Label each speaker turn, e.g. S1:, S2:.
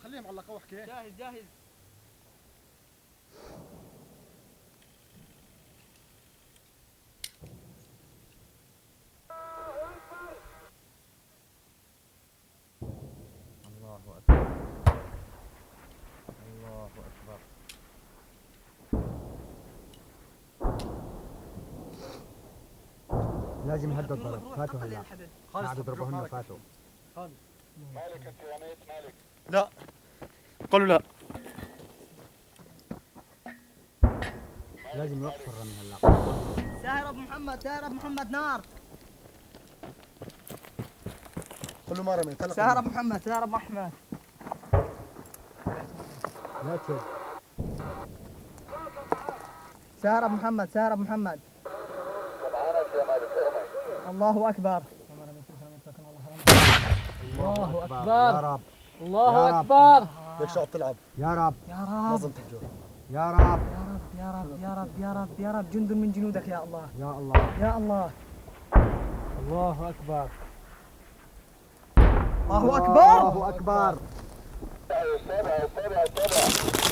S1: خليها معلقه واحكي.
S2: جاهز جاهز.
S3: الله أكبر الله أكبر.
S4: لازم هدى الضرب. فاتوا هلا قاعد يضربوهن فاتوا.
S5: مالك انت يا ميت مالك؟
S1: لا قالوا لا.
S4: لازم يوقف الرمي هلا.
S2: ساهر ابو محمد، ساهر ابو محمد نار.
S1: قل له ما رميت.
S2: ساهر ابو محمد، ساهر ابو احمد.
S4: لا تشد.
S2: ساهر ابو محمد، ساهر ابو محمد. الله اكبر. الله اكبر.
S4: يا رب
S2: الله اكبر.
S1: ليك شاط تلعب.
S4: يا رب
S2: يا رب
S1: نظمت الجو.
S4: يا رب
S2: يا رب يا رب يا رب يا رب جند من جنودك يا الله.
S4: يا الله
S2: يا الله.
S4: الله أكبر.
S2: الله اكبر.
S4: الله أكبر.
S5: السابع